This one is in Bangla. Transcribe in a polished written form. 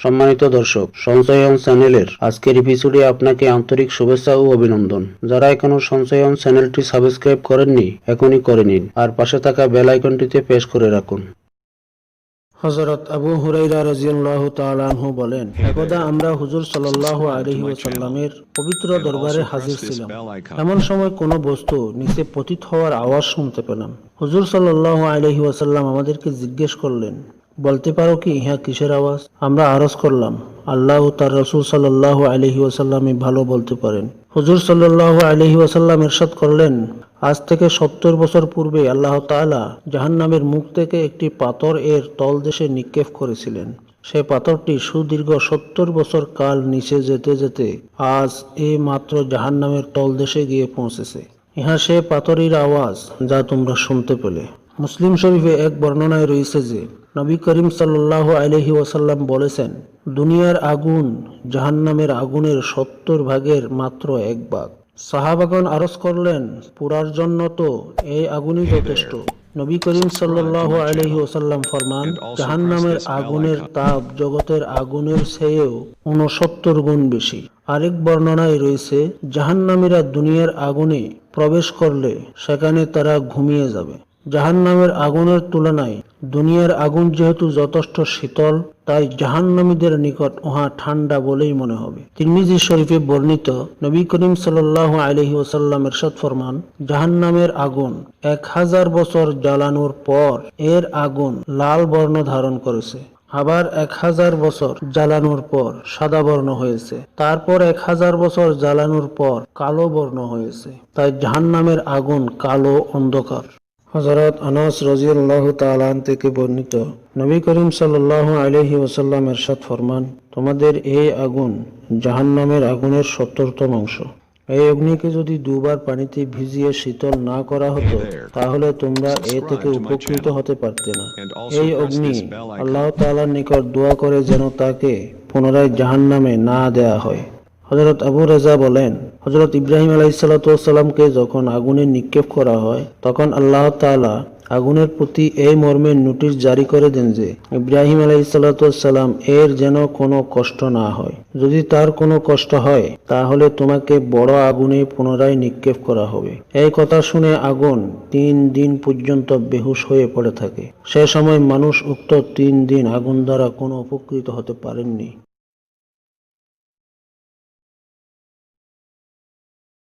সম্মানিত দর্শক, সঞ্চয়ন চ্যানেলের আজকের এপিসোডে আপনাকে আন্তরিক শুভেচ্ছা ও অভিনন্দন। যারা এখনো সঞ্চয়ন চ্যানেলটি সাবস্ক্রাইব করেননি, এখনই করে নিন আর পাশে থাকা বেল আইকনটিতে প্রেস করে রাখুন। হযরত আবু হুরায়রা রাদিয়াল্লাহু তাআলা আনহু বলেন, একদা আমরা হুজুর সাল্লাল্লাহু আলাইহি ওয়াসাল্লামের পবিত্র দরবারে হাজির ছিলাম। এমন সময় কোনো বস্তু নিচে পতিত হওয়ার আওয়াজ শুনতে পেলাম। হুজুর সাল্লাল্লাহু আলাইহি ওয়াসাল্লাম আমাদেরকে জিজ্ঞেস করলেন, বলতে পারো কি ইহা কিসের আওয়াজ? আমরা আরজ করলাম, আল্লাহ ও তার রাসূল সাল্লাল্লাহু আলাইহি ওয়াসাল্লামই ভালো বলতে পারেন। হুজুর সাল্লাল্লাহু আলাইহি ওয়াসাল্লাম ইরশাদ করলেন, আজ থেকে 70 বছর পূর্বে আল্লাহ তাআলা জাহান্নামের মুখ থেকে একটি পাথর এর তলদেশে নিক্ষেপ করেছিলেন। সেই পাথরটি সুদীর্ঘ 70 বছর কাল নিচে যেতে যেতে আজ এই মাত্র জাহান্নামের তলদেশে গিয়ে পৌঁছেছে। ইহা সে পাথরের আওয়াজ যা তোমরা শুনতে পেলে। মুসলিম শরীফে এক বর্ণনায় রয়েছে যে নবী করিম সাল্লাল্লাহু আলাইহি ওয়াসাল্লাম বলেছেন, দুনিয়ার আগুন জাহান্নামের আগুনের 70 ভাগের মাত্র 1 ভাগ। সাহাবাগণ আরজ করলেন, পুরার জন্য তো এই আগুনই যথেষ্ট। নবী করিম সাল্লাল্লাহু আলাইহি ওয়াসাল্লাম ফরমান, জাহান্নামের আগুনের তাপ জগতের আগুনের চেয়েও 69 গুণ বেশি। আরেক বর্ণনায় রয়েছে, জাহান্নামীরা দুনিয়ার আগুনে প্রবেশ করলে সেখানে তারা ঘুমিয়ে যাবে। জাহান্নামের আগুনের তুলনায় দুনিয়ার আগুন যেহেতু যথেষ্ট শীতল, তাই জাহান্নামীদের নিকট উহা ঠান্ডা বলেই মনে হবে। তিরমিজি শরীফে বর্ণিত, নবী করিম সাল্লাল্লাহু আলাইহি ওয়াসাল্লাম ইরশাদ ফরমান, জাহান্নামের আগুন 1000 বছর জ্বালানোর পর এর আগুন লাল বর্ণ ধারণ করেছে। আবার 1000 বছর জ্বালানোর পর সাদা বর্ণ হয়েছে। তারপর 1000 বছর জ্বালানোর পর কালো বর্ণ হয়েছে। তাই জাহান্নামের আগুন কালো অন্ধকার। হযরত আনাস রাদিয়াল্লাহু তাআলা থেকে বর্ণিত, নবী করিম সাল্লাল্লাহু আলাইহি ওয়াসাল্লাম ইরশাদ ফরমান, তোমাদের এই আগুন জাহান্নামের আগুনের 70তম অংশ। এই অগ্নিকে যদি দুবার পানিতে ভিজিয়ে শীতল না করা হতো, তাহলে তোমরা এ থেকে উপকৃত হতে পারতে না। এই অগ্নি আল্লাহ তাআলার নিকট দোয়া করে যেন তাকে পুনরায় জাহান্নামে না দেয়া হয়। হযরত আবু রাজা বলেন, হযরত ইব্রাহিম আলাইহিসসালামকে যখন আগুনে নিক্ষেপ করা হয়, তখন আল্লাহ তাআলা আগুনের প্রতি এই মর্মে নোটিশ জারি করে দেন যে ইব্রাহিম আলাইহিসসালাম এর যেন কোনো কষ্ট না হয়। যদি তার কোনো কষ্ট হয়, তাহলে তোমাকে বড় আগুনে পুনরায় নিক্ষেপ করা হবে। এই কথা শুনে আগুন 3 দিন পর্যন্ত বেহুশ হয়ে পড়ে থাকে। সে সময় মানুষ উক্ত 3 দিন আগুন দ্বারা কোনো উপকৃত হতে পারেননি।